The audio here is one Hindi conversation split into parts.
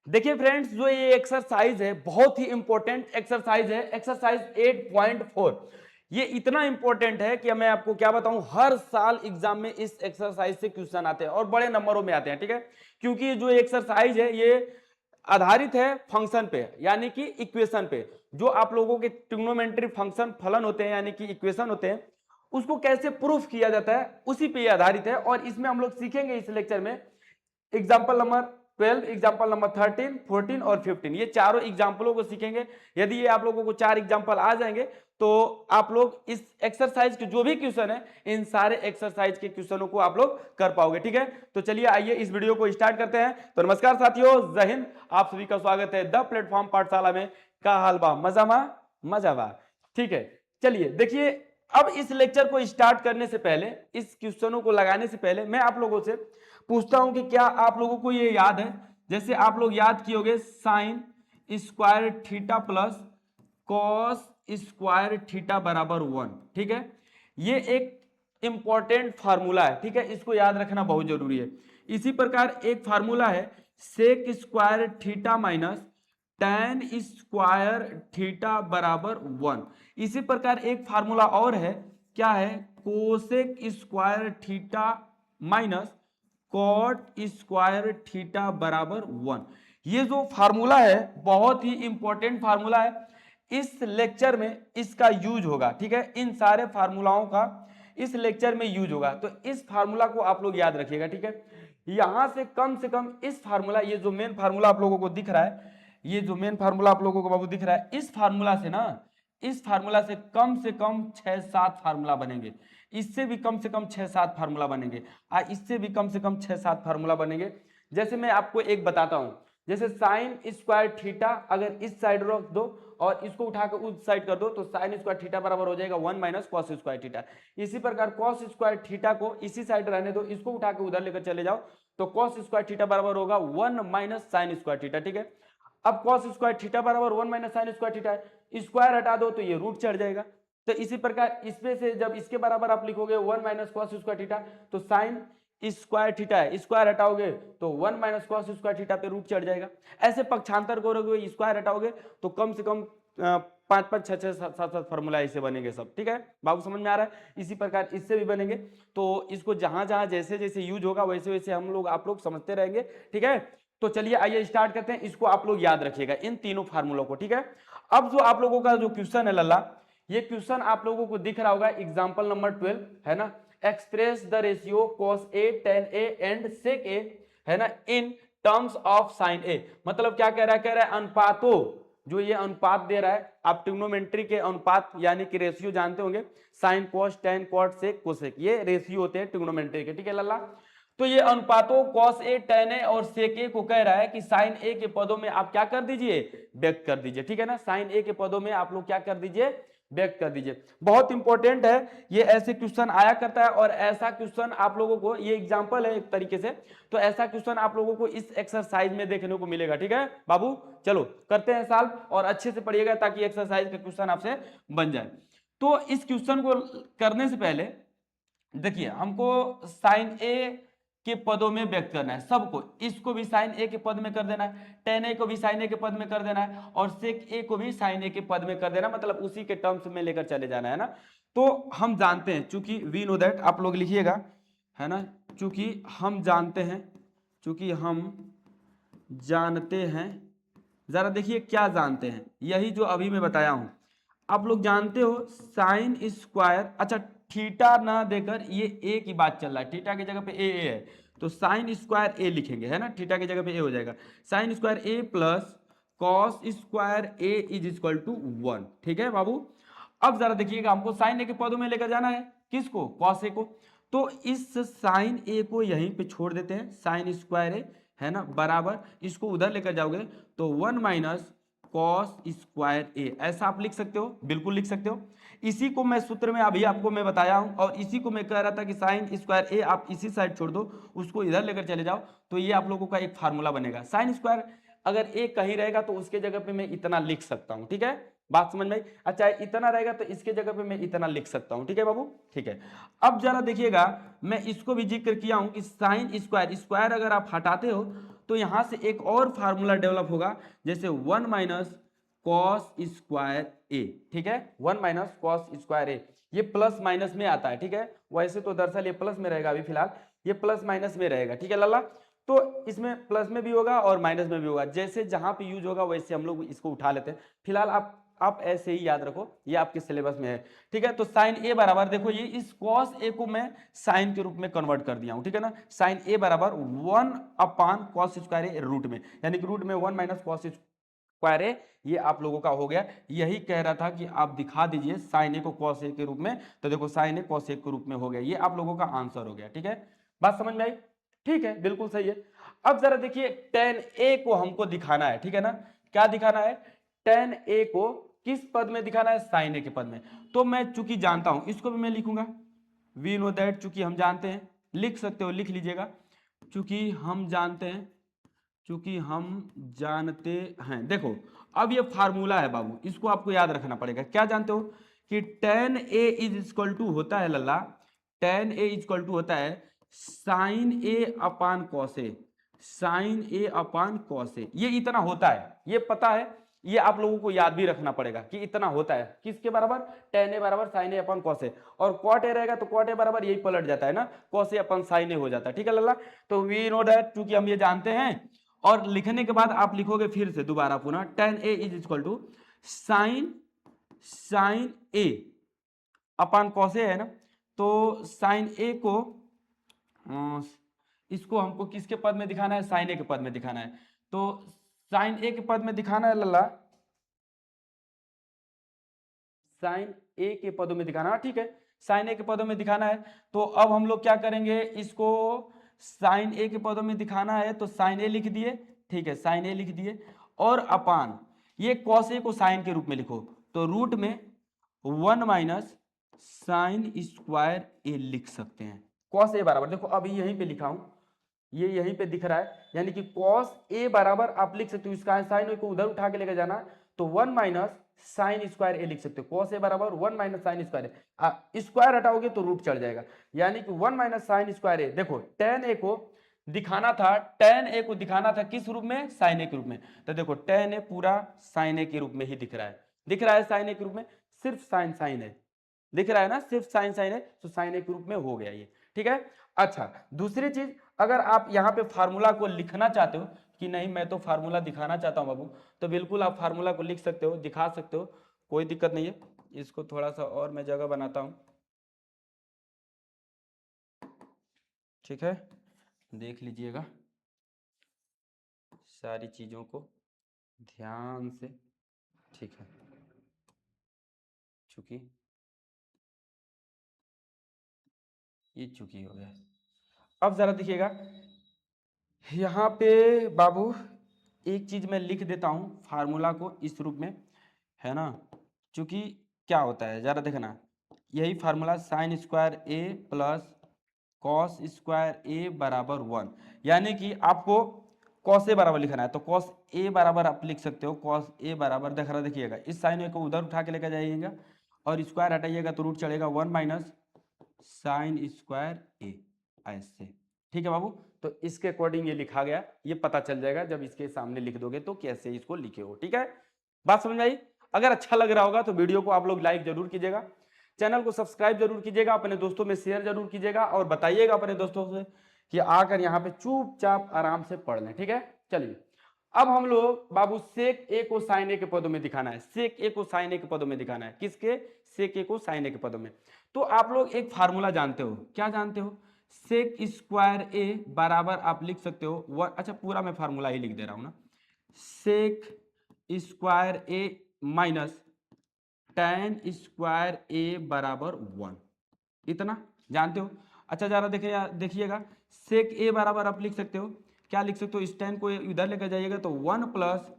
देखिए फ्रेंड्स, जो ये एक्सरसाइज है बहुत ही इंपॉर्टेंट एक्सरसाइज है, एक्सरसाइज 8.4। ये इतना इंपॉर्टेंट है कि मैं आपको क्या बताऊं, हर साल एग्जाम में इस एक्सरसाइज से क्वेश्चन आते हैं और बड़े नंबरों में आते हैं। ठीक है, क्योंकि जो एक्सरसाइज है ये आधारित है फंक्शन पे, यानी कि इक्वेशन पे। जो आप लोगों के ट्रिग्नोमेट्री फंक्शन फलन होते हैं, यानी कि इक्वेशन होते हैं, उसको कैसे प्रूफ किया जाता है उसी पे आधारित है। और इसमें हम लोग सीखेंगे इस लेक्चर में एग्जाम्पल नंबर 12, एग्जाम्पल नंबर 13, 14 और 15, ये चारों एग्जाम्पलों को सीखेंगे। यदि ये आप लोगों को 4 एग्जाम्पल आ जाएंगे तो आप लोग इस एक्सरसाइज के जो भी क्वेश्चन है, इन सारे एक्सरसाइज के क्वेश्चनों को आप लोग कर पाओगे। ठीक है, तो चलिए आइए इस वीडियो को स्टार्ट करते हैं। तो नमस्कार साथियों, जय हिंद, आप सभी का स्वागत है द प्लेटफॉर्म पाठशाला में। का हाल बा, मजा बा। ठीक है, चलिए देखिए, अब इस लेक्चर को स्टार्ट करने से पहले, इस क्वेश्चनों को लगाने से पहले मैं आप लोगों से पूछता हूं कि क्या आप लोगों को ये याद है, जैसे आप लोग याद किए होंगे sine square theta plus cos square theta बराबर 1। ठीक है, ये एक इंपॉर्टेंट फार्मूला है। ठीक है, इसको याद रखना बहुत जरूरी है। इसी प्रकार एक फार्मूला है sec square theta minus tan square theta बराबर 1। इसी प्रकार एक फार्मूला और है, क्या है, cosec square theta minus cot square theta बराबर 1। ये जो फार्मूला है बहुत ही इंपॉर्टेंट फार्मूला है। इस लेक्चर में इसका यूज होगा। ठीक है, इन सारे फार्मूलाओं का इस लेक्चर में यूज होगा, तो इस फार्मूला को आप लोग याद रखिएगा। ठीक है, यहां से कम इस फार्मूला, ये जो मेन फार्मूला आप लोगों को दिख रहा है, ये जो मेन फार्मूला आप लोगों को बाबू दिख रहा है, इस फार्मूला से ना, इस फार्मूला से कम 6-7 फार्मूला बनेंगे। इससे भी कम से कम 6-7 फार्मूला बनेंगे, और इससे भी कम से कम 6-7 फार्मूला बनेंगे। जैसे मैं आपको एक बताता हूं, जैसे साइन स्क्वायर थीटा अगर इस साइड रख दो और इसको उठाकर उस साइड कर दो, तो साइन स्क्वायर थीटा बराबर हो जाएगा 1 माइनस कॉस स्क्वायर थीटा। इसी प्रकार कॉस स्क्वायर थीटा को इसी साइड रहने दो, इसको उठाकर उधर लेकर चले जाओ, तो कॉस स्क्वायर थीटा बराबर होगा 1 माइनस साइन स्क्वायर थीटा। ठीक है, अब कॉस स्क्वायर थीटा बराबर 1 माइनस साइन स्क्वायर थीटा है, स्क्वायर हटा दो तो ये रूट चढ़ जाएगा। तो इसी प्रकार इसमें से जब इसके बराबर आप लिखोगे 1 माइनस कॉस स्क्वायर थीटा, तो साइन स्क्वायर थीटा है, स्क्वायर हटाओगे तो 1 माइनस कॉस स्क्वायर थीटा पे रूट चढ़ जाएगा। ऐसे पक्षांतर करोगे, स्क्वायर हटाओगे तो कम से कम 5-5, 6-6, 7-7 फॉर्मूला ऐसे बनेंगे सब। ठीक है बाबू, समझ में आ रहा है? इसी प्रकार इससे भी बनेंगे। तो इसको जहां जहां जैसे जैसे यूज होगा वैसे वैसे हम लोग आप लोग समझते रहेंगे। ठीक है, तो चलिए आइए स्टार्ट करते हैं। इसको आप लोग याद रखिएगा, इन तीनों फार्मूलों को। ठीक है, अब जो आप लोगों का जो क्वेश्चन है लल्ला, ये क्वेश्चन आप लोगों को दिख रहा होगा एग्जाम्पल नंबर 12, है ना। Express the ratio cos A tan A and sec A, है ना, in terms of sine A. मतलब क्या कह रहा है अनुपातों, जो ये अनुपात दे रहा है, आप ट्रिग्नोमेट्री के अनुपात यानी कि रेशियो जानते होंगे, sine cos tan cot sec cosec, ये रेशियो होते हैं ट्रिग्नोमेट्री के। ठीक है लल्ला, तो ये अनुपातों कॉस ए टेन ए और सेक ए को कह रहा है कि साइन ए के पदों में आप क्या कर दीजिए, व्यक्त कर दीजिए। ठीक है ना, साइन ए के पदों में आप लोग क्या कर दीजिए, व्यक्त कर दीजिए। बहुत इंपॉर्टेंट है, ये ऐसे क्वेश्चन आया करता है, और ऐसा क्वेश्चन आप लोगों को, ये एग्जांपल है एक तरीके से, तो ऐसा क्वेश्चन आप लोगों को इस एक्सरसाइज में देखने को मिलेगा। ठीक है बाबू, चलो करते हैं सॉल्व, और अच्छे से पढ़िएगा ताकि एक्सरसाइज का क्वेश्चन आपसे बन जाए। तो इस क्वेश्चन को करने से पहले देखिए, हमको साइन ए के पदों में व्यक्त करना है सबको। इसको भी साइन ए के पद में कर देना है, टेन ए को भी साइन ए के पद में कर देना है, और सेक ए को भी साइन ए के पद में कर देना, मतलब उसी के टर्म्स में लेकर चले जाना है ना। तो हम जानते हैं, चूंकि वी नो दैट, आप लोग लिखिएगा, है ना, चूंकि हम जानते हैं, चूंकि हम जानते हैं, जरा देखिए क्या जानते हैं, यही जो अभी मैं बताया हूं। आप लोग जानते हो साइन स्क्वायर, अच्छा थीटा ना देकर ये ए की बात चल रहा है, थीटा की जगह पे ए है, तो साइन स्क्वायर ए लिखेंगे, है ना, थीटा की जगह पे ए हो जाएगा। Sine square A plus cos square A is equal to 1। ठीक है बाबू, अब जरा देखिएगा, हमको साइन ए के पदों में लेकर जाना है, किसको, कॉस ए को। तो इस साइन ए को यहीं पे छोड़ देते हैं, साइन स्क्वायर ए, है ना, बराबर इसको उधर लेकर जाओगे तो 1 माइनस कॉस स्क्वायर ए, ऐसा आप लिख सकते हो, बिल्कुल लिख सकते हो। इसी को मैं सूत्र में अभी आपको मैं बताया हूं, और इसी को मैं कह रहा था कि साइन स्क्वायर ए आप इसी साइड छोड़ दो, उसको इधर लेकर चले जाओ, तो ये आप लोगों का एक फार्मूला बनेगा। साइन स्क्वायर अगर ए कहीं रहेगा तो उसके जगह पे मैं इतना लिख सकता हूं। ठीक है, बात समझ में आई? अच्छा इतना रहेगा तो इसके जगह पे मैं इतना लिख सकता हूं। ठीक है बाबू, ठीक है। अब जरा देखिएगा, मैं इसको भी जिक्र किया हूं कि साइन स्क्वायर, स्क्वायर अगर आप हटाते हो तो यहां से एक और फार्मूला डेवलप होगा, जैसे 1 माइनस कॉस स्क्वायर ए, ठीक है, 1 माइनस कॉस स्क्वायर ए, ये प्लस माइनस में आता है, ठीक है, वैसे तो दरअसल ये प्लस में रहेगा, अभी फिलहाल ये प्लस माइनस में रहेगा, ठीक है लल्ला। तो इसमें प्लस में भी होगा और माइनस में भी होगा, जैसे जहां पे यूज होगा वैसे हम लोग इसको उठा लेते हैं। फिलहाल आप ऐसे ही याद रखो, ये आपके सिलेबस में है, ठीक है। तो साइन ए बराबर, देखो ये इस कॉस ए को मैं साइन के रूप में कन्वर्ट कर दिया हूं, ठीक है ना। साइन ए बराबर 1 अपान कॉस स्क्वायर ए रूट में, यानी कि रूट में 1 माइनस कॉस स्क्वायर ए, ये आप लोगों का हो गया। यही कह रहा था कि आप दिखा दीजिए साइन ए को कॉस ए के रूप में, तो देखो साइन ए कॉस ए के रूप में हो गया, ये आप लोगों का आंसर हो गया, ठीक है। बात समझ में आई? ठीक है, बिल्कुल सही है। अब जरा देखिए tan a को हमको दिखाना है, ठीक है ना। क्या दिखाना है? tan a को किस पद में दिखाना है? sin a के पद में। तो मैं चूंकि जानता हूं, इसको भी मैं लिखूंगा, वी नो दैट, चूंकि हम जानते हैं, लिख सकते हो, लिख लीजिएगा, चूंकि हम जानते हैं, चूंकि हम जानते हैं। देखो अब ये फार्मूला है बाबू, इसको आपको याद रखना पड़ेगा। क्या जानते हो कि tan a is equal to होता है लल्ला, tan a is equal to होता है sine A upon cos A, sine A upon cos A, ये इतना होता है, ये पता है, ये आप लोगों को याद भी रखना पड़ेगा कि इतना होता है, किसके बराबर? tan a बराबर sign A upon cos A, और cot a रहेगा तो cot a बराबर यही पलट जाता है ना, cos a अपन साइन ए हो जाता है, ठीक है लल्ला। तो वी नो दैट, क्योंकि हम ये जानते हैं, और लिखने के बाद आप लिखोगे फिर से दोबारा पुनः tan a is equal to sine A upon cos A है ना। तो साइन ए को इसको हमको किसके पद में दिखाना है? साइन ए के पद में दिखाना है। तो साइन ए के पद में दिखाना है लल्ला, साइन ए के पदों में दिखाना, ठीक है, साइन ए के पदों में दिखाना है। तो अब हम लोग क्या करेंगे, इसको साइन ए के पदों में दिखाना है तो साइन ए लिख दिए, ठीक है, साइन ए लिख दिए, और अपान ये कॉस ए को साइन के रूप में लिखो, तो रूट में 1 माइनस साइन स्क्वायर ए लिख सकते हैं। कॉस ए बराबर, देखो अभी यहीं पे लिखा हूं, ये यहीं पे दिख रहा है, यानी कि कॉस ए बराबर आप लिख सकते हो, इसका साइन को उधर उठा के लेकर जाना, तो 1 माइनस साइन स्क्वायर ए लिख सकते हो। कॉस ए बराबर 1 माइनस साइन स्क्वायर, स्क्वायर हटाओगे तो रूट चढ़ जाएगा, यानी कि 1 माइनस साइन स्क्वायर ए। देखो tan ए को दिखाना था, tan ए को दिखाना था किस रूप में? साइन ए के रूप में। तो देखो tan ए पूरा साइन ए के रूप में ही दिख रहा है, दिख रहा है साइन ए के रूप में, सिर्फ साइन साइन है, दिख रहा है ना, सिर्फ साइन साइन है, तो साइन ए के रूप में हो गया ये, ठीक है। अच्छा, दूसरी चीज, अगर आप यहाँ पे फार्मूला को लिखना चाहते हो कि नहीं मैं तो फार्मूला दिखाना चाहता हूँ बाबू, तो बिल्कुल आप फार्मूला को लिख सकते हो, दिखा सकते हो, कोई दिक्कत नहीं है। इसको थोड़ा सा और मैं जगह बनाता हूँ, ठीक है, देख लीजिएगा सारी चीजों को ध्यान से, ठीक है, चूंकि ये चूंकि हो गया। अब जरा देखिएगा यहाँ पे बाबू, एक चीज मैं लिख देता हूं फार्मूला को इस रूप में, है ना, क्योंकि क्या होता है जरा देखना, यही formula sign square A plus cos square ए बराबर 1, यानी कि आपको कॉस ए बराबर लिखना है, तो कॉस ए बराबर आप लिख सकते हो, कॉस ए बराबर देख रहा, देखिएगा इस साइन को उधर उठा के लेकर जाइएगा और स्क्वायर हटाइएगा तो रूट चलेगा 1 माइनस साइन स्क्वायर ए, ऐसे, ठीक है बाबू। तो इसके अकॉर्डिंग ये लिखा गया, ये पता चल जाएगा जब इसके सामने लिख दोगे तो कैसे इसको लिखे हो, ठीक है। बात समझ में आई? अगर अच्छा लग रहा होगा तो वीडियो को आप लोग लाइक जरूर कीजिएगा, चैनल को सब्सक्राइब जरूर कीजिएगा, अपने दोस्तों में शेयर जरूर कीजिएगा, और बताइएगा अपने दोस्तों से कि आकर यहाँ पे चुपचाप आराम से पढ़ लें, ठीक है। चलिए अब हम लोग बाबू सेक ए को साइन ए के पदों में दिखाना है, सेक ए को साइन ए के पदों में दिखाना है, किसके? सेक ए को साइन ए के पदों में। तो आप लोग एक फार्मूला जानते हो, क्या जानते हो? सेक स्क्वायर ए बराबर आप लिख सकते हो अच्छा पूरा मैं फार्मूला ही लिख दे रहा हूं ना, सेक स्क्वायर ए माइनस tan स्क्वायर ए बराबर 1, इतना जानते हो। अच्छा जरा देखिएगा सेक ए बराबर आप लिख सकते हो, क्या लिख सकते हो? इस tan को इधर लेकर जाइएगा तो 1 प्लस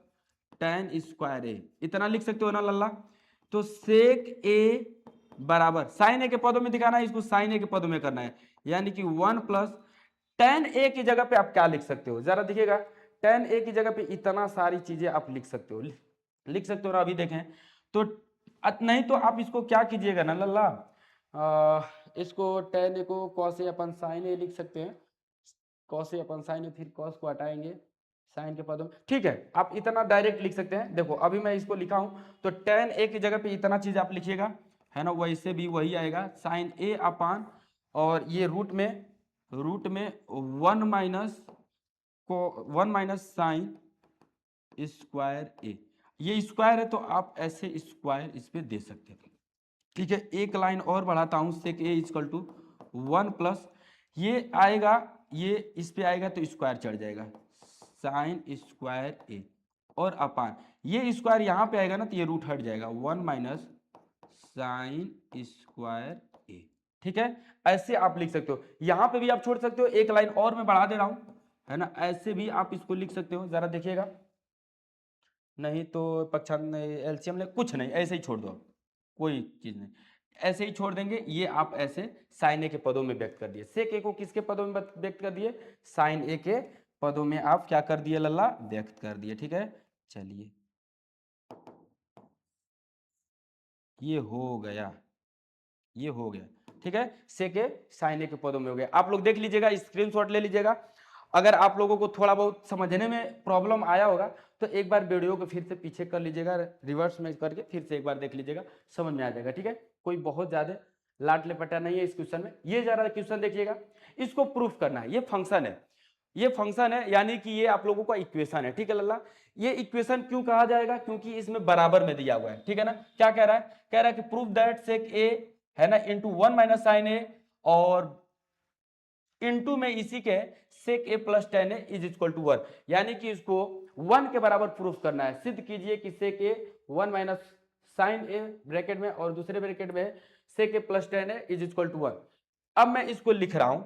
tan स्क्वायर ए, इतना लिख सकते हो ना लल्ला। तो सेक ए बराबर साइन ए के पदों में दिखाना है, इसको साइन ए के पदों में करना है, यानी कि 1 प्लस tan ए की जगह पे आप क्या लिख सकते हो? जरा देखिएगा tan ए की जगह पे इतना सारी चीजें आप लिख सकते हो, लिख सकते हो ना, अभी देखें तो। नहीं तो आप इसको क्या कीजिएगा ना लल्ला, इसको tan ए को cos ए अपन sin ए लिख सकते हैं, cos ए अपन sin ए, फिर cos को हटाएंगे साइन के पदों में, ठीक है, आप इतना डायरेक्ट लिख सकते हैं। देखो अभी मैं इसको लिखा हूं तो tan a की जगह पे इतना चीज आप लिखिएगा, है ना, वैसे भी वही आएगा साइन a अपान, और ये रूट में 1 माइनस साइन स्क्वायर ए, ये स्क्वायर है तो आप ऐसे स्क्वायर इस पे दे सकते हैं। ठीक है, एक लाइन और बढ़ाता हूं, सेक ए इक्वल टू 1 प्लस ये आएगा, ये इस पे आएगा तो स्क्वायर चढ़ जाएगा, साइन स्क्वायर ए, और अपान ये स्क्वायर यहाँ पे आएगा ना तो ये रूट हट जाएगा, 1 माइनस साइन स्क्वायर ए। ठीक है, ऐसे आप लिख सकते हो, यहां पे भी आप छोड़ सकते हो, एक लाइन और मैं बढ़ा दे रहा हूं, है ना, ऐसे भी आप इसको लिख सकते हो, जरा देखिएगा, नहीं तो पक्षांतर एलसीएम ले, कुछ नहीं, ऐसे ही छोड़ दो, कोई चीज नहीं, ऐसे ही छोड़ देंगे। ये आप ऐसे साइन ए के पदों में व्यक्त कर दिए, सेक ए को किसके पदों में व्यक्त कर दिए, साइन ए के पदों में आप क्या कर दिए लल्ला, व्यक्त कर दिए। ठीक है, चलिए ये हो गया, ये हो गया। ठीक है, सेक ए साइन ए के पदों में हो गया। आप लोग देख लीजिएगा, स्क्रीनशॉट ले लीजिएगा। अगर आप लोगों को थोड़ा बहुत समझने में प्रॉब्लम आया होगा तो एक बार वीडियो को फिर से पीछे कर लीजिएगा, रिवर्स में करके फिर से एक बार देख लीजिएगा, समझ में आ जाएगा। ठीक है, कोई बहुत ज्यादा लाट लपटा नहीं है इस क्वेश्चन में। ये जरा क्वेश्चन देखिएगा, इसको प्रूफ करना है, ये फंक्शन है, ये फंक्शन है, यानी कि ये आप लोगों का इक्वेशन है। ठीक है लल्ला, ये इक्वेशन क्यों कहा जाएगा, क्योंकि इसमें बराबर में दिया हुआ है। ठीक है ना, क्या कह रहा है, कह रहा है कि प्रूफ दैट सेक ए, है ना, इंटू 1 माइनस साइन ए, और इंटू में इसी के sec A plus tan A is equal to 1, यानी कि इसको 1 के बराबर प्रूफ करना है। सिद्ध कीजिए कि sec A 1 minus sine A bracket में और दूसरे ब्रैकेट में sec A plus tan A is equal to 1। अब मैं इसको लिख रहा हूं,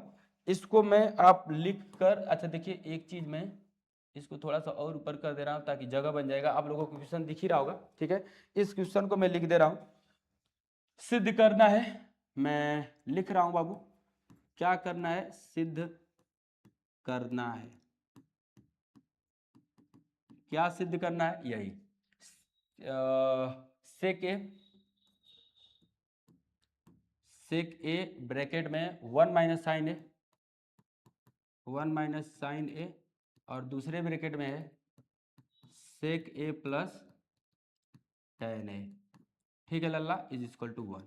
इसको मैं आप लिख कर, अच्छा देखिए एक चीज मैं इसको थोड़ा सा और ऊपर कर दे रहा हूं ताकि जगह बन जाएगा, आप लोगों को क्वेश्चन दिख ही रहा होगा। ठीक है, इस क्वेश्चन को मैं लिख दे रहा हूं, सिद्ध करना है, मैं लिख रहा हूं बाबू, क्या करना है, सिद्ध करना है, क्या सिद्ध करना है, यही सेक ए ब्रैकेट में 1 माइनस साइन ए, 1 माइनस साइन ए, और दूसरे ब्रैकेट में है सेक ए प्लस टेन ए। ठीक है लल्ला, इज इक्वल टू 1,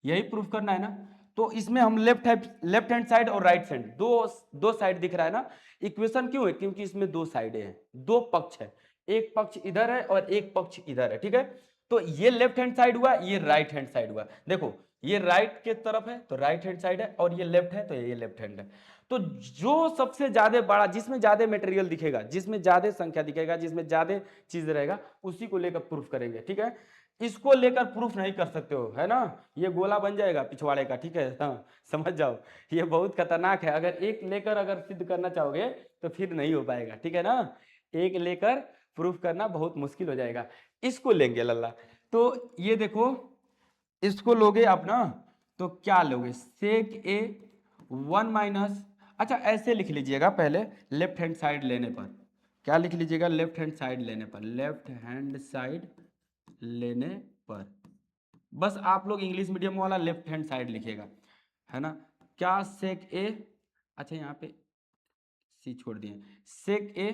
यही प्रूफ करना है ना। तो इसमें हम लेफ्ट हैंड साइड और राइट साइड दो साइड दिख रहा है ना। इक्वेशन क्यों है, क्योंकि इसमें दो साइडें हैं, दो पक्ष है, एक पक्ष इधर है और एक पक्ष इधर है। ठीक है, तो ये लेफ्ट हैंड साइड हुआ, ये राइट हैंड साइड हुआ। देखो ये राइट के तरफ है तो राइट हैंड साइड है, और ये लेफ्ट है तो ये लेफ्ट हैंड है। तो जो सबसे ज्यादा बड़ा, जिसमें ज्यादा मटेरियल दिखेगा, जिसमें ज्यादा संख्या दिखेगा, जिसमें ज्यादा चीज रहेगा, उसी को लेकर प्रूफ करेंगे। ठीक है, इसको लेकर प्रूफ नहीं कर सकते हो, है ना, ये गोला बन जाएगा पिछवाड़े का। ठीक है, हाँ समझ जाओ, ये बहुत खतरनाक है। अगर एक लेकर अगर सिद्ध करना चाहोगे तो फिर नहीं हो पाएगा। ठीक है ना, एक लेकर प्रूफ करना बहुत मुश्किल हो जाएगा। इसको लेंगे लल्ला, तो ये देखो, इसको लोगे आप ना, तो क्या लोगे, सेक ए 1 माइनस, अच्छा ऐसे लिख लीजिएगा पहले, लेफ्ट हैंड साइड लेने पर, क्या लिख लीजिएगा, लेफ्ट हैंड साइड लेने पर, लेफ्ट हैंड साइड लेने पर, बस आप लोग इंग्लिश मीडियम वाला लेफ्ट हैंड साइड लिखिएगा, है ना। क्या सेक ए, अच्छा यहाँ पे सी छोड़ दिए, सेक ए,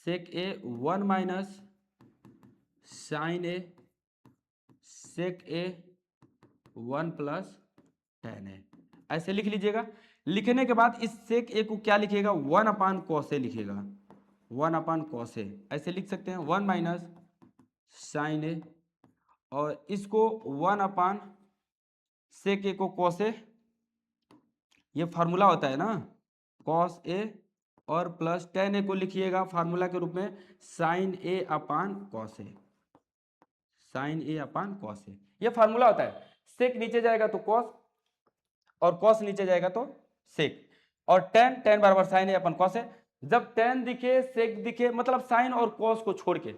सेक A 1 minus sine A, sec A 1 plus tan ए, ऐसे लिख लीजिएगा। लिखने के बाद इस सेक ए को क्या लिखिएगा, 1 अपान कॉस ए लिखिएगा, 1 अपान कॉस ए, ऐसे लिख सकते हैं, 1 माइनस साइन ए, और इसको 1 अपान सेक ए को कॉस ए, ये फार्मूला होता है ना, कॉस ए, और प्लस टेन ए को लिखिएगा फार्मूला के रूप में sign A upon cos A, sine A upon cos A, ये फार्मूला होता है। सेक नीचे जाएगा तो कॉस, और कॉस नीचे जाएगा तो सेक, और टेन, टेन बराबर साइन ए अपन कॉस है। जब टेन दिखे सेक दिखे, मतलब साइन और कॉस को छोड़ के,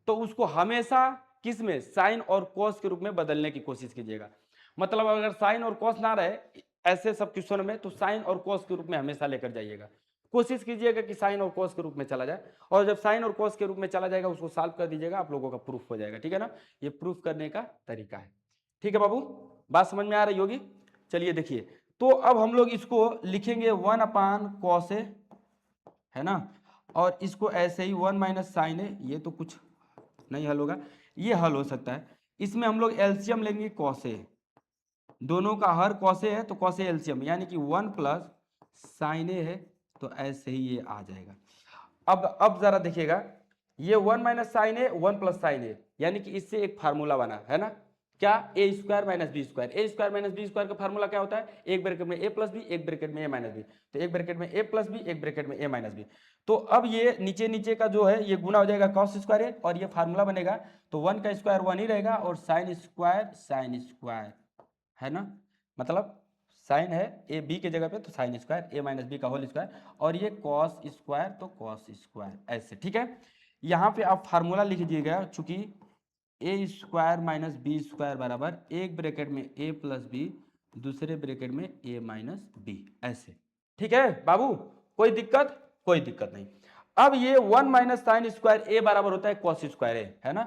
तो उसको हमेशा किस में, साइन और कॉस के रूप में बदलने की कोशिश कीजिएगा। मतलब अगर साइन और कॉस ना रहे ऐसे सब क्वेश्चन में, तो साइन और कॉस के रूप में हमेशा लेकर जाइएगा, कोशिश कीजिएगा कि साइन और कॉस के रूप में चला जाए, और जब साइन और कॉस के रूप में चला जाएगा उसको सॉल्व कर दीजिएगा, आप लोगों का प्रूफ हो जाएगा। ठीक है ना, ये प्रूफ करने का तरीका है। ठीक है बाबू, बात समझ में आ रही होगी। चलिए देखिए, तो अब हम लोग इसको लिखेंगे 1/cos ए, है ना, और इसको ऐसे ही 1 - sin ए, ये तो कुछ नहीं हल होगा, ये हल हो सकता है। इसमें हम लोग एलसीएम लेंगे cos ए, दोनों का हर cos ए है तो cos ए एलसीएम, यानी कि 1 + sin ए है, तो ऐसे ही ये आ जाएगा। अब जरा देखिएगा, ये 1 - sin ए 1 + sin ए, यानी कि इससे एक फार्मूला बना है ना, क्या, a² - b²। a² - b² का फार्मूला क्या होता है, एक ब्रैकेट में a + b, एक ब्रैकेट में a - b, तो एक ब्रैकेट में a + b, एक ब्रैकेट में a - b। तो अब ये नीचे नीचे का जो है ये गुना हो जाएगा cos² ए, और ये फार्मूला बनेगा, तो 1 का स्क्वायर 1 ही रहेगा, और sin² है ना, मतलब साइन है ए बी के जगह पे तो साइन स्क्वायर, a - b का होल स्क्वायर, और ये कॉस स्क्वायर तो कॉस स्क्वायर, ऐसे, ठीक है। यहाँ पे आप फार्मूला लिख दीजिएगा, चूंकि a² - b² बराबर एक ब्रैकेट में a + b, दूसरे ब्रैकेट में a - b, ऐसे, ठीक है बाबू, कोई दिक्कत, कोई दिक्कत नहीं। अब ये 1 - sin² ए बराबर होता है cos स्क्वायर ए, है ना,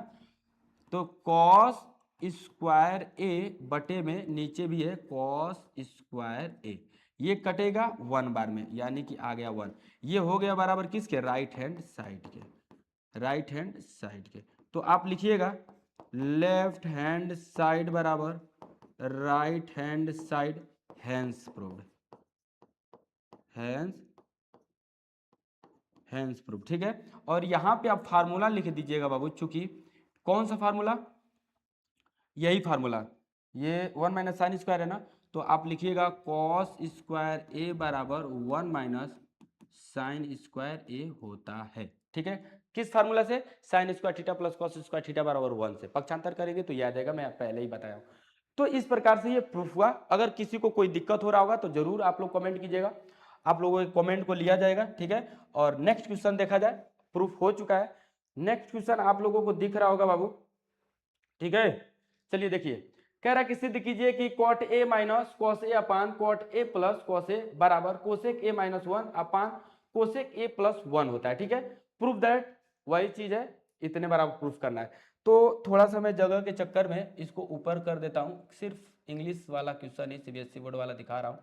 तो cos स्क्वायर ए बटे में नीचे भी है cos स्क्वायर ए, ये कटेगा 1 बार में, यानी कि आ गया 1, ये हो गया बराबर किसके, राइट हैंड साइड के, राइट हैंड साइड के। तो आप लिखिएगा लेफ्ट हैंड साइड बराबर right hand side, hence proved, hence proved, ठीक है। और यहां पे आप फार्मूला लिख दीजिएगा बाबू, चूंकि कौन सा फार्मूला, यही फार्मूला, ये 1 - sin² है ना, तो आप लिखिएगा cos स्क्वायर ए बराबर 1 - sin² ए होता है, ठीक है। किस फार्मूला से, sin² theta plus cos² theta बराबर 1 से, पक्षांतर करेंगे तो याद आएगा, मैं पहले ही बताया हूं। तो इस प्रकार से ये प्रूफ हुआ। अगर किसी को कोई दिक्कत हो रहा होगा तो जरूर आप लोग कमेंट कीजिएगा, आप लोगों के कमेंट को लिया जाएगा, ठीक है। और नेक्स्ट क्वेश्चन देखा जाए, प्रूफ हो चुका है। नेक्स्ट क्वेश्चन आप लोगों को दिख रहा होगा बाबू, ठीक है। चलिए देखिए, कह रहा है कि सिद्ध कीजिए कि cot a - cos a upon cot a + cos a बराबर cosec a - 1 upon cosec a + 1 होता है, ठीक है। प्रूफ दैट, वही चीज है, इतने बार आपको प्रूफ करना है। तो थोड़ा सा मैं जगह के चक्कर में इसको ऊपर कर देता हूँ, सिर्फ इंग्लिश वाला क्वेश्चन ही सीबीएसई बोर्ड वाला दिखा रहा हूँ,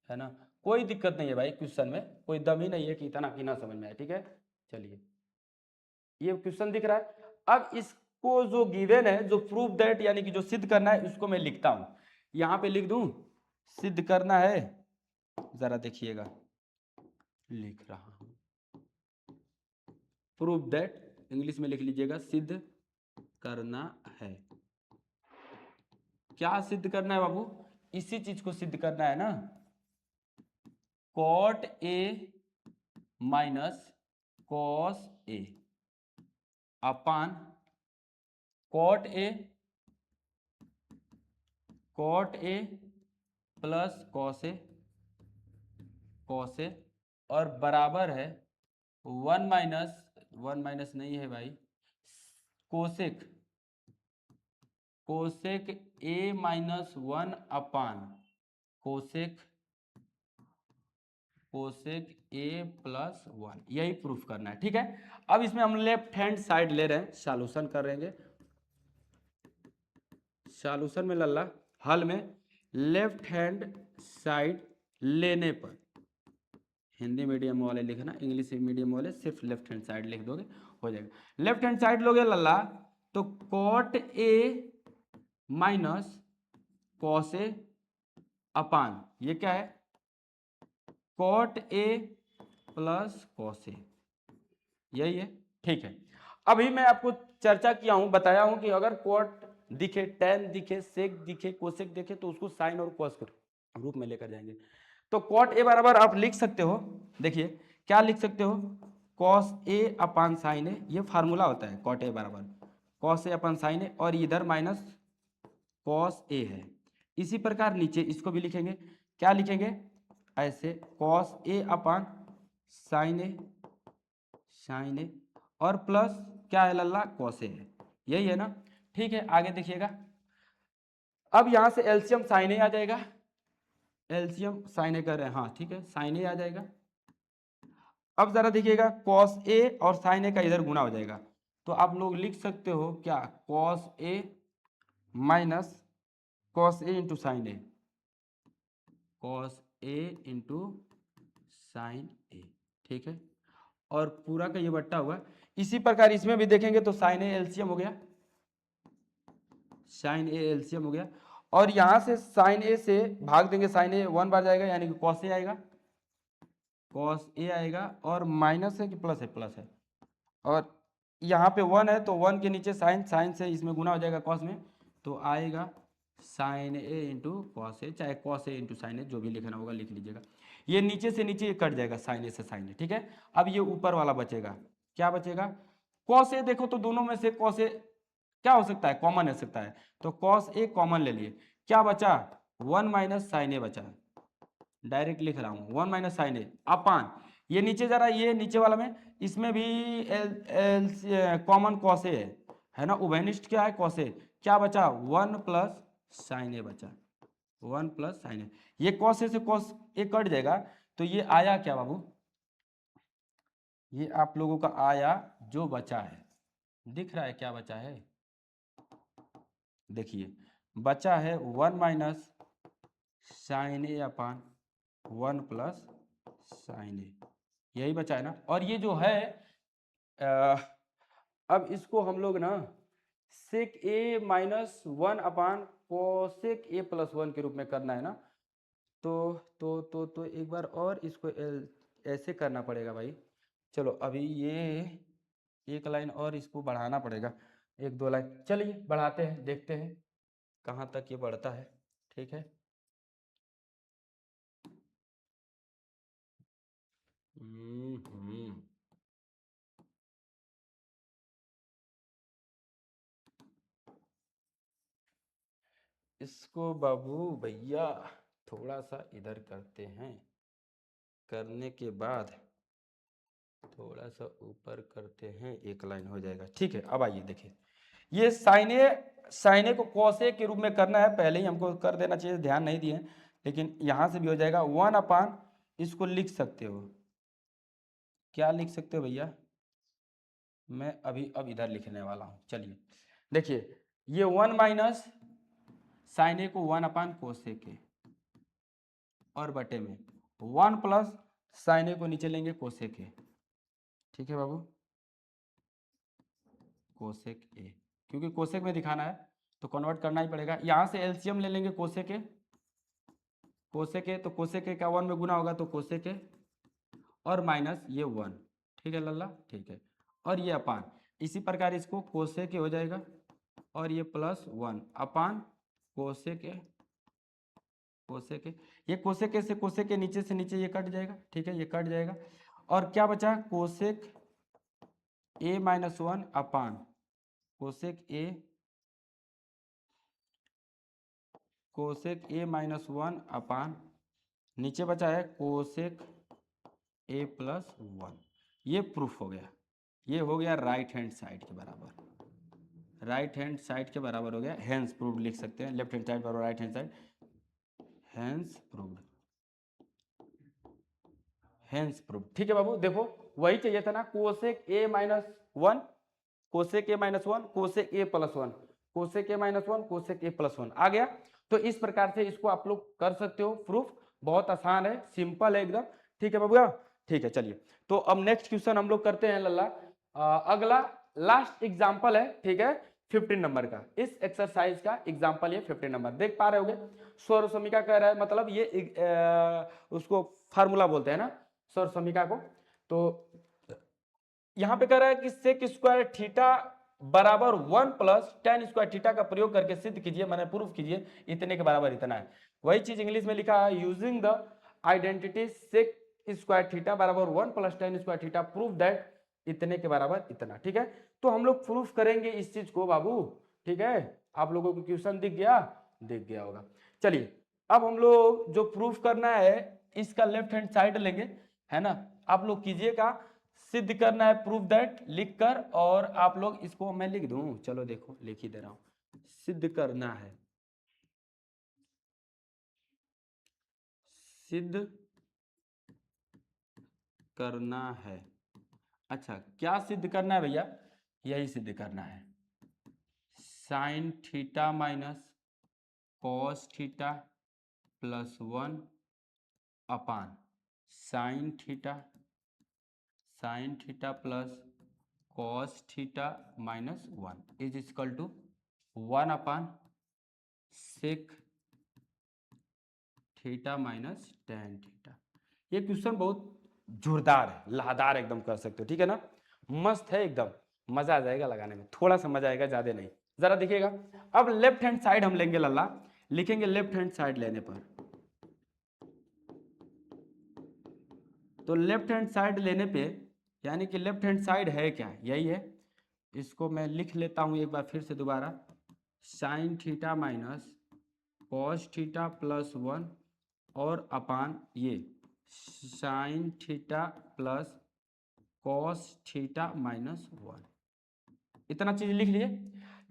है ना, कोई दिक्कत नहीं है भाई, क्वेश्चन में कोई दम ही नहीं है कि इतना की ना समझ में आए, ठीक है। चलिए, ये क्वेश्चन दिख रहा है। अब इसको जो गिवन है, जो प्रूफ दैट यानी कि जो सिद्ध करना है, उसको मैं लिखता हूं, यहां पे लिख दूं, सिद्ध करना है, जरा देखिएगा, लिख रहा हूं, प्रूफ दैट, इंग्लिश में लिख लीजिएगा, सिद्ध करना है। क्या सिद्ध करना है बाबू, इसी चीज को सिद्ध करना है ना, cot a - cos a upon cot a plus cos a और बराबर है 1 माइनस नहीं है भाई, cosec a - 1 upon cosec a + 1, यही प्रूफ करना है, ठीक है। अब इसमें हम लेफ्ट हैंड साइड ले रहे हैं, सॉल्यूशन कर रहेंगे, सॉल्यूशन में लल्ला, हल में लेफ्ट हैंड साइड लेने पर, हिंदी मीडियम वाले लिखना, इंग्लिश मीडियम वाले सिर्फ लेफ्ट हैंड साइड लिख दोगे, हो जाएगा। लेफ्ट हैंड साइड लोगे लल्ला, तो cot a - cos a अपान, ये क्या है, cot a + cos a, यही है, ठीक है। अभी मैं आपको चर्चा किया हूं, बताया हूं कि अगर cot दिखे, tan दिखे, sec दिखे, cosec दिखे, तो उसको sin और cos के रूप में लेकर जाएंगे। तो cot a बराबर आप लिख सकते हो, देखिए क्या लिख सकते हो, cos a upon sin a, ये फार्मूला होता है, cot a बराबर cos a upon sin a, और इधर माइनस cos a है। इसी प्रकार नीचे इसको भी लिखेंगे, क्या लिखेंगे, ऐसे cos a upon sin a, और प्लस क्या है लल्ला, cos a है, यही है ना, ठीक है। आगे देखिएगा, अब यहां से एलसीएम sin a आ जाएगा, एलसीएम sin a कर रहे हैं, हाँ ठीक है, sin a आ जाएगा। अब जरा देखिएगा, cos a और sin a का इधर गुना हो जाएगा, तो आप लोग लिख सकते हो क्या, cos a - cos a × sin a, cos A into sine A, ठीक है, और पूरा का ये बट्टा हुआ। इसी प्रकार इसमें भी देखेंगे तो साइन ए एलसीएम हो गया, साइन ए एलसीएम हो गया, और यहां से साइन ए से भाग देंगे, साइन ए 1 बार जाएगा यानी कि कॉस ए आएगा, कॉस ए आएगा, और माइनस है कि प्लस है, प्लस है, और यहाँ पे 1 है तो 1 के नीचे साइन, साइन से इसमें गुना हो जाएगा कॉस में, तो आएगा sign A into cos A, चाहे कॉस ए इंटू साइन ए, जो भी लिखना होगा लिख लीजिएगा। ये नीचे से नीचे ये कट जाएगा, साइन ए से साइन ए, ठीक है। अब ये ऊपर वाला बचेगा, क्या बचेगा, कॉस ए, देखो तो दोनों में से कॉस ए क्या हो सकता है, कॉमन हो सकता है, तो कॉस ए कॉमन ले लिए, क्या बचा, 1 माइनस साइन ए बचा, डायरेक्ट लिख रहा हूँ 1 माइनस साइन ए अपान, ये नीचे जा रहा है, ये नीचे वाला में, इसमें भी कॉमन कॉस ए है ना, उभयनिष्ठ क्या है, कॉस ए, क्या बचा 1 प्लस साइन ए बचा, 1 प्लस साइन ए, ये कॉस ए से कॉस ए कट जाएगा, तो ये आया क्या बाबू, ये आप लोगों का आया जो बचा है, दिख रहा है क्या बचा है, देखिए बचा है 1 minus sine A upon 1 plus sign ए, यही बचा है ना। और ये जो है अब इसको हम लोग ना sec A minus 1 upon cosec A plus 1 के रूप में करना है ना, तो एक बार और इसको ऐसे करना पड़ेगा भाई। चलो अभी ये एक लाइन और इसको बढ़ाना पड़ेगा, एक दो लाइन, चलिए बढ़ाते हैं, देखते हैं कहाँ तक ये बढ़ता है, ठीक है। हम्म, इसको बाबू भैया थोड़ा सा इधर करते हैं, करने के बाद थोड़ा सा ऊपर करते हैं, एक लाइन हो जाएगा, ठीक है। अब आइए देखिए, ये साइने साइने को कॉसे के रूप में करना है, पहले ही हमको कर देना चाहिए, ध्यान नहीं दिए, लेकिन यहां से भी हो जाएगा 1 अपान, इसको लिख सकते हो, क्या लिख सकते हो भैया, मैं अभी अब इधर लिखने वाला हूं, चलिए देखिए, ये 1 माइनस साइने को 1 अपान कोसे के, और बटे में 1 प्लस साइने को नीचे लेंगे कोसे के, ठीक है बाबू, कोसेक ए, क्योंकि कोसेक में दिखाना है तो कन्वर्ट करना ही पड़ेगा, यहां से एलसीएम ले लेंगे कोसेक ए, कोसेक ए तो कोसेक ए का 1 में गुना होगा तो कोसेक ए, और माइनस ये 1, ठीक है लल्ला, ठीक है, और ये अपान, इसी प्रकार इसको कोसेक ए हो जाएगा, और ये प्लस 1 अपान कोसेक ए, कोसेक ए, ये कोसेक ए से कोसेक ए नीचे से नीचे ये कट जाएगा, ठीक है, ये कट जाएगा, और क्या बचा cosec A minus 1 upon cosec A, cosec A minus 1 अपान, नीचे बचा है कोसेक ए प्लस 1, ये प्रूफ हो गया, ये हो गया राइट हैंड साइड के बराबर, राइट हैंड साइड के बराबर हो गया, हैंस प्रूव्ड लिख सकते हैं, लेफ्ट हैंड साइड बराबर right hand side, hence proved, hence proved, ठीक है बाबू। देखो वही चाहिए था ना, cosec A minus 1, cosec A minus 1, cosec A plus 1, cosec A minus 1, cosec A plus 1 आ गया। तो इस प्रकार से इसको आप लोग कर सकते हो प्रूफ, बहुत आसान है, सिंपल है एकदम, ठीक है बाबू, ठीक है। चलिए तो अब नेक्स्ट क्वेश्चन हम लोग करते हैं लल्ला, अगला लास्ट एग्जाम्पल है, ठीक है, 15 नंबर का, इस एक्सरसाइज का एग्जाम्पल ये 15 नंबर देख पा रहे होगे, सौर समीका कह रहा है, मतलब ये उसको फार्मूला बोलते हैं ना सौर समीका को, तो यहां पे कह रहा है कि सेक स्क्वायर थीटा बराबर 1 प्लस टेन स्क्वायर थीटा का प्रयोग करके सिद्ध कीजिए, मैंने प्रूफ कीजिए इतने के बराबर इतना है, वही चीज इंग्लिश में लिखा है, using the identity sec square theta बराबर 1 plus tan square theta proof that इतने के बराबर इतना, ठीक है। तो हम लोग प्रूफ करेंगे इस चीज को बाबू, ठीक है, आप लोगों को क्वेश्चन दिख गया, दिख गया होगा। चलिए अब हम लोग जो प्रूफ करना है इसका लेफ्ट हैंड साइड लेंगे, है ना, आप लोग कीजिएगा, सिद्ध करना है प्रूफ दैट लिखकर, और आप लोग इसको मैं लिख दूं, चलो देखो लिख ही दे रहा हूं, सिद्ध करना है, सिद्ध करना है, अच्छा क्या सिद्ध करना है भैया, यही सिद्ध करना है, sine theta minus cos theta plus 1 upon sine theta plus cos theta minus 1 is equal to 1 upon sec theta minus tan theta. ये क्वेश्चन बहुत जोरदार है, लहादार एकदम कर सकते हो, ठीक है ना, मस्त है एकदम, मजा आ जाएगा लगाने में, थोड़ा सा मजा आएगा, ज्यादा नहीं। जरा देखिएगा, अब लेफ्ट हैंड साइड हम लेंगे लल्ला, लिखेंगे लेफ्ट हैंड साइड लेने पर, तो लेफ्ट हैंड साइड लेने पे यानी कि लेफ्ट हैंड साइड है क्या, यही है, इसको मैं लिख लेता हूं एक बार फिर से दोबारा, sign theta minus cos theta plus 1 और अपान ये sign theta plus cos theta minus 1, इतना चीज लिख लिए।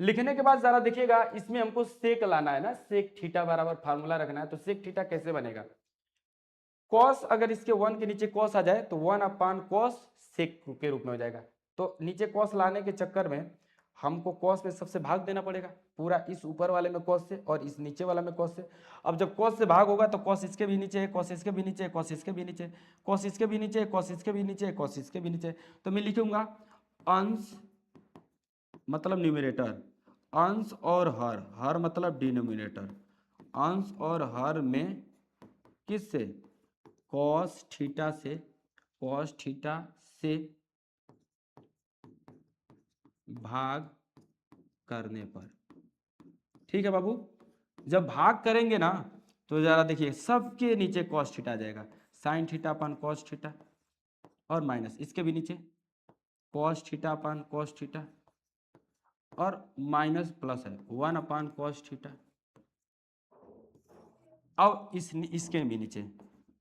लिखने के बाद जरा देखिएगा, इसमें हमको सेक लाना है ना, सेक थीटा बराबर फार्मूला रखना है, तो सेक थीटा कैसे बनेगा, कॉस अगर इसके 1 के नीचे कॉस आ जाए तो 1 अपान कॉस सेक के रूप में हो जाएगा, तो नीचे कॉस लाने के चक्कर में हमको कॉस में सबसे भाग देना पड़ेगा, पूरा इस ऊपर वाले में कॉस से और इस नीचे वाला में कॉस से। अब जब कॉस से भाग होगा तो कॉस इसके भी नीचे है, कॉस इसके भी नीचे है, कॉस इसके भी नीचे, कॉस इसके भी नीचे, कॉस इसके भी नीचे, कॉस इसके भी नीचे, तो मैं लिखूंगा अंश मतलब न्यूमरेटर, अंश और हर मतलब डिनोमिनेटर, अंश और हर में किससे, कॉस थीटा से भाग करने पर, ठीक है बाबू। जब भाग करेंगे ना तो जरा देखिए सबके नीचे कॉस थीटा आ जाएगा, साइन थीटा अपन कॉस थीटा और माइनस इसके भी नीचे कॉस थीटा अपन कॉस थीटा और माइनस प्लस है 1 अपान कॉस थीटा, अब इसके भी नीचे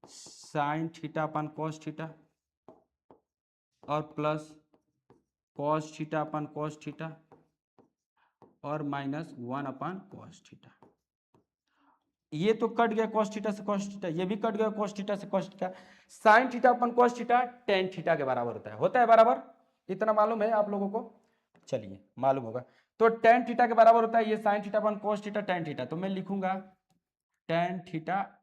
साइन थीटा अपन कॉस थीटा और प्लस कॉस थीटा अपन कॉस थीटा और माइनस 1 अपान कॉस थीटा। ये तो कट गया कॉस थीटा से कॉस थीटा, ये भी कट गया कॉस थीटा से कॉस थीटा, साइन थीटा अपन कॉस थीटा टेन थीटा के बराबर होता है बराबर, इतना मालूम है आप लोगों को, चलिए मालूम होगा, तो टेन थीटा के बराबर होता है ये साइन थीटा अपन कॉस थीटा टेन थीटा, तो मैं लिखूंगा टेन थीटा,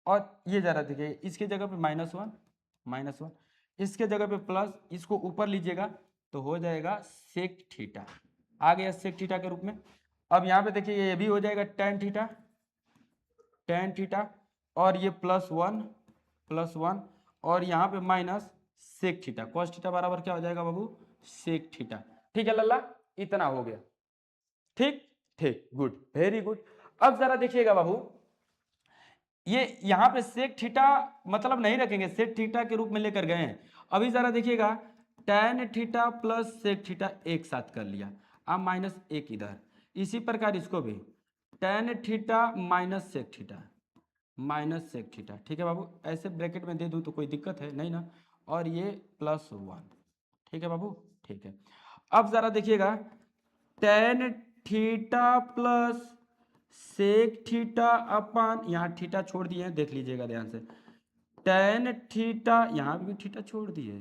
और ये जरा देखिए इसके जगह पे माइनस वन, इसके जगह पे प्लस, इसको ऊपर लीजिएगा तो हो जाएगा सेक थीटा, आ गया सेक थीटा के रूप में। अब यहाँ पे देखिए ये भी हो जाएगा टेन थीटा और ये प्लस वन और यहाँ पे minus sec theta, cos theta बराबर क्या हो जाएगा बाबू, सेक थीटा, ठीक है लल्ला, इतना हो गया, ठीक ठीक, गुड, वेरी गुड। अब जरा देखिएगा बाबू, ये यहाँ पे सेक थीटा मतलब नहीं रखेंगे, सेक थीटा के रूप में लेकर गए हैं, अभी जरा देखिएगा tan theta plus sec theta एक साथ कर लिया, अब माइनस एक इधर, इसी प्रकार इसको भी tan theta minus sec theta, ठीक है बाबू, ऐसे ब्रैकेट में दे दूं तो कोई दिक्कत है नहीं ना, और ये प्लस 1, ठीक है बाबू, ठीक है। अब जरा देखिएगा tan theta plus sec theta upon, यहाँ थीटा छोड़ दिए हैं, देख लीजिएगा ध्यान से, टेन थीटा यहाँ भी थीटा छोड़ दिए,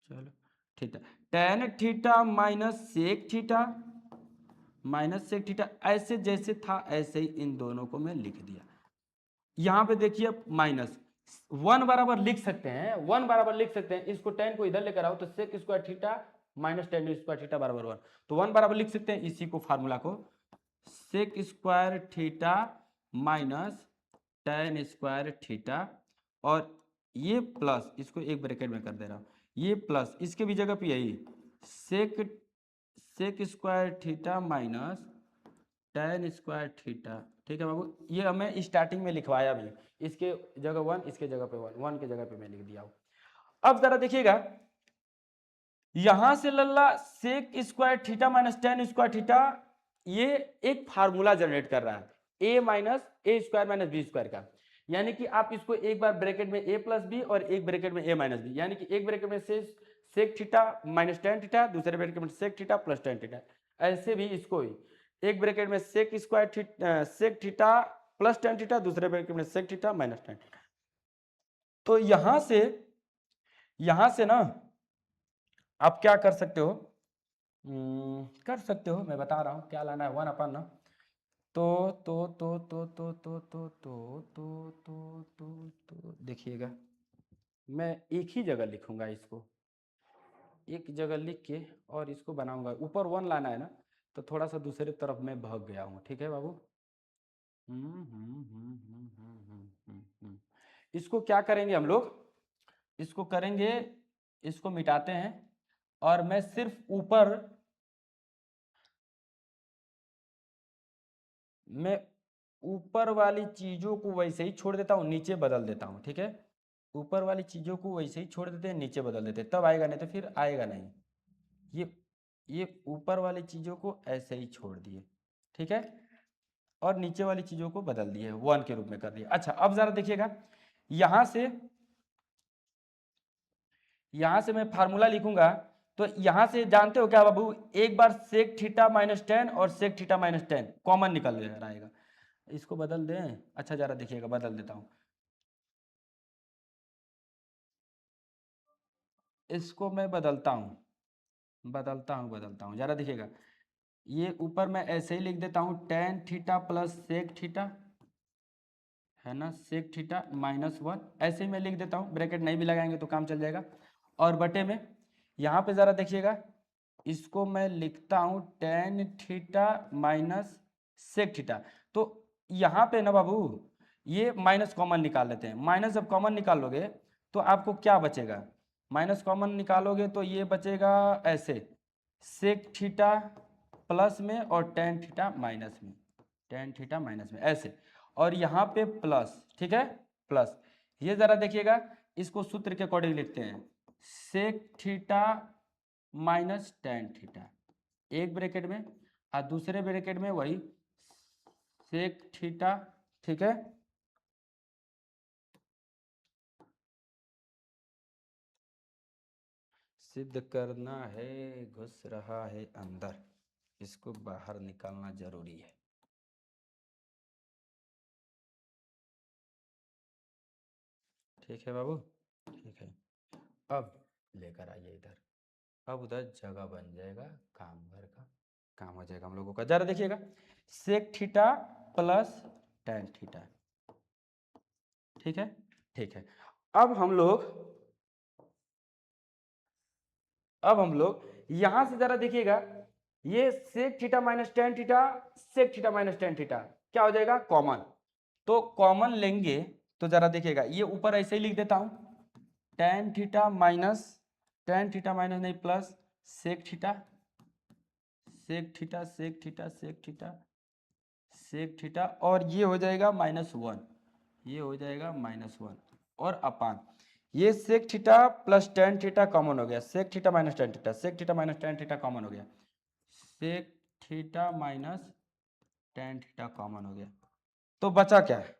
चलो theta, tan theta minus sec theta, ऐसे जैसे था ऐसे ही इन दोनों को मैं लिख दिया। यहाँ पे देखिए माइनस वन बराबर लिख सकते हैं, इसको टेन को इधर लेकर आओ तो sec square theta minus tan square theta बराबर 1, तो 1 बराबर लिख सकते हैं इसी को, फार्मूला को, sec square theta minus tan square theta और ये प्लस, इसको एक ब्रैकेट में कर दे रहा हूं, ये प्लस इसके भी जगह पे यही sec square theta minus tan square theta, ठीक है बाबू, ये मैं स्टार्टिंग में लिखवाया भी, इसके जगह 1 इसके जगह पे 1 के जगह पे मैं लिख दिया हूं। अब जरा देखिएगा यहां से लल्ला sec square theta minus tan square theta, ये एक फार्मूला जनरेट कर रहा है, A minus A square minus B square का, यानी कि आप इसको एक बार ब्रैकेट में ए प्लस बी और एक ब्रैकेट में ए माइनस बी, यानी कि एक ब्रैकेट में sec theta minus tan theta, दूसरे ब्रैकेट में sec theta plus tan theta, ऐसे भी इसको ही एक ब्रैकेट में sec square theta sec theta plus tan theta, दूसरे ब्रैकेट में sec theta minus tan theta. तो यहां से ना आप क्या कर सकते हो, मैं बता रहा हूं क्या लाना है, 1 अपन ना तो देखिएगा, मैं एक ही जगह लिखूंगा इसको, एक जगह लिख के और इसको बनाऊंगा। ऊपर 1 लाना है ना, तो थोड़ा सा दूसरे तरफ मैं भाग गया हूँ, ठीक है बाबू। इसको क्या करेंगे हम लोग, इसको करेंगे, इसको मिटाते हैं और मैं सिर्फ ऊपर, मैं ऊपर वाली चीजों को वैसे ही छोड़ देता हूँ, नीचे बदल देता हूँ, ठीक है। ऊपर वाली चीजों को वैसे ही छोड़ देते हैं, नीचे बदल देते हैं, तब आएगा, नहीं तो फिर आएगा नहीं। ये ये ऊपर वाली चीजों को ऐसे ही छोड़ दिए, ठीक है, और नीचे वाली चीजों को बदल दिए, 1 के रूप में कर दिया। अच्छा, अब जरा देखिएगा, यहां से मैं फार्मूला लिखूंगा। तो यहां से जानते हो क्या बाबू, एक बार सेक थीटा माइनस 10 और सेक थीटा माइनस 10 कॉमन निकल आएगा। इसको बदल दें, अच्छा जरा देखिएगा, बदल देता हूं, इसको मैं बदलता हूं जरा देखिएगा। ये ऊपर मैं ऐसे ही लिख देता हूं, tan theta plus sec theta, है ना, सेक थीटा माइनस 1, ऐसे ही मैं लिख देता हूं, ब्रैकेट नहीं भी लगाएंगे तो काम चल जाएगा। और बटे में यहाँ पे जरा देखिएगा, इसको मैं लिखता हूं tan theta minus sec theta. तो यहाँ पे ना बाबू, ये माइनस कॉमन निकाल लेते हैं। माइनस जब कॉमन निकालोगे तो आपको क्या बचेगा, माइनस कॉमन निकालोगे तो ये बचेगा ऐसे, सेक थीटा प्लस में और टेन थीटा माइनस में, टेन थीटा माइनस में ऐसे, और यहाँ पे प्लस, ठीक है, प्लस। ये जरा देखिएगा, इसको सूत्र के अकॉर्डिंग लिखते हैं, sec theta minus tan theta, एक ब्रैकेट में, और दूसरे ब्रैकेट में वही सेक थीटा, ठीक है। सिद्ध करना है, घुस रहा है अंदर, इसको बाहर निकालना जरूरी है। ठीक है बाबू, ठीक है। अब लेकर आइए इधर, अब उधर जगह बन जाएगा, काम भर का काम हो जाएगा हम लोगों का। जरा देखिएगा, sec theta plus tan theta, ठीक है, ठीक है। अब हम लोग यहां से जरा देखिएगा, ये sec theta minus tan theta, sec theta minus tan theta क्या हो जाएगा, कॉमन। तो कॉमन लेंगे तो जरा देखिएगा, ये ऊपर ऐसे ही लिख देता हूं, tan theta minus, tan theta minus नहीं plus sec theta, sec theta sec theta sec theta sec theta, और ये हो जाएगा माइनस 1, ये हो जाएगा माइनस 1, और अपान ये sec theta plus tan theta common हो गया, sec theta minus tan theta, sec theta minus tan theta common हो गया, sec theta minus tan theta common हो गया। तो बचा क्या है,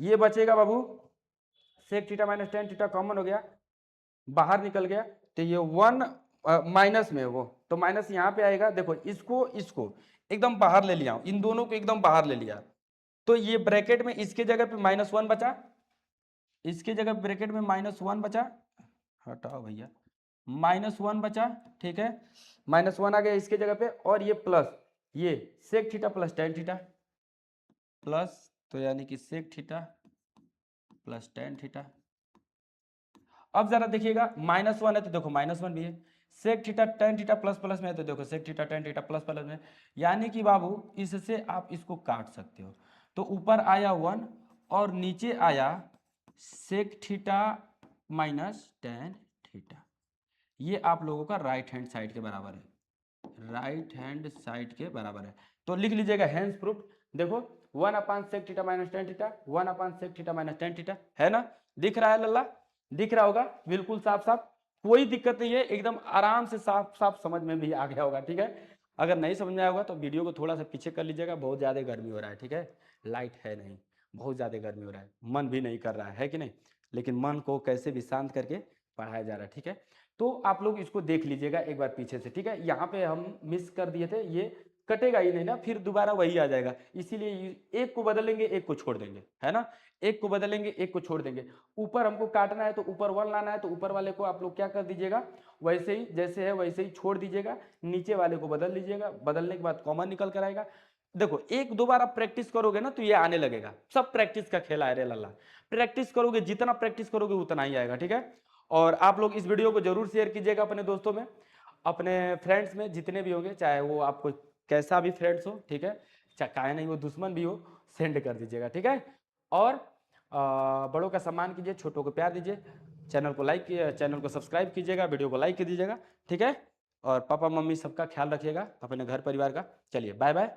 ये बचेगा बाबू, sec theta minus tan theta common हो गया, बाहर निकल गया, तो ये 1 माइनस में वो, तो माइनस यहाँ पे आएगा। देखो, इसको इसको एकदम बाहर ले लिया, इन दोनों को एकदम बाहर ले लिया, तो ये ब्रैकेट में इसके जगह पे माइनस 1 बचा, इसके जगह ब्रैकेट में माइनस 1 बचा, हटाओ भैया, माइनस 1 बचा, ठीक है, माइनस 1 आ गया इसके जगह पे, और ये प्लस, ये sec theta plus tan theta plus, तो यानी कि sec theta plus tan theta. अब जरा देखिएगा, माइनस 1 है तो देखो माइनस 1 भी है, sec theta tan theta plus plus में है तो देखो sec theta tan theta plus plus में, यानी कि बाबू इससे आप इसको काट सकते हो। तो ऊपर आया 1 और नीचे आया sec theta minus tan theta, ये आप लोगों का राइट हैंड साइड के बराबर है, राइट हैंड साइड के बराबर है। तो लिख लीजिएगा हैंस प्रूफ, देखो 1 upon sec theta minus tan theta, 1 upon sec theta minus tan theta, है ना, दिख रहा है लल्ला, दिख रहा होगा बिल्कुल साफ साफ, कोई दिक्कत नहीं है, एकदम आराम से साफ साफ समझ में भी आ गया होगा, ठीक है। अगर नहीं समझ में आया होगा तो वीडियो को थोड़ा सा पीछे कर लीजिएगा, बहुत ज्यादा गर्मी हो रहा है, ठीक है, लाइट है नहीं, बहुत ज्यादा गर्मी हो रहा है, मन भी नहीं कर रहा है कि नहीं, लेकिन मन को कैसे भी शांत करके पढ़ाया जा रहा है, ठीक है। तो आप लोग इसको देख लीजिएगा एक बार पीछे से, ठीक है। यहाँ पे हम मिस कर दिए थे, ये कटेगा ही नहीं ना, फिर दोबारा वही आ जाएगा, इसीलिए एक को बदलेंगे एक को छोड़ देंगे, है ना, एक को बदलेंगे एक को छोड़ देंगे। ऊपर हमको काटना है तो ऊपर 1 लाना है, तो ऊपर वाले को आप लोग क्या कर दीजिएगा, वैसे ही जैसे है वैसे ही छोड़ दीजिएगा, नीचे वाले को बदल लीजिएगा, बदलने के बाद कॉमन निकल कर आएगा, देखो एक दो बार आप प्रैक्टिस करोगे ना तो ये आने लगेगा, सब प्रैक्टिस का खेल है रे लल्ला। प्रैक्टिस करोगे, जितना प्रैक्टिस करोगे उतना ही आएगा, ठीक है। और आप लोग इस वीडियो को जरूर शेयर कीजिएगा अपने दोस्तों में, अपने फ्रेंड्स में, जितने भी होंगे, चाहे वो आपको कैसा भी फ्रेंड्स हो, ठीक है, चाहे नहीं वो दुश्मन भी हो, सेंड कर दीजिएगा, ठीक है। और बड़ों का सम्मान कीजिए, छोटों को प्यार दीजिए, चैनल को सब्सक्राइब कीजिएगा, वीडियो को लाइक कीजिएगा, ठीक है। और पापा मम्मी सबका ख्याल रखिएगा, अपने घर परिवार का। चलिए बाय बाय,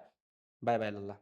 बाय बाय लल्ला।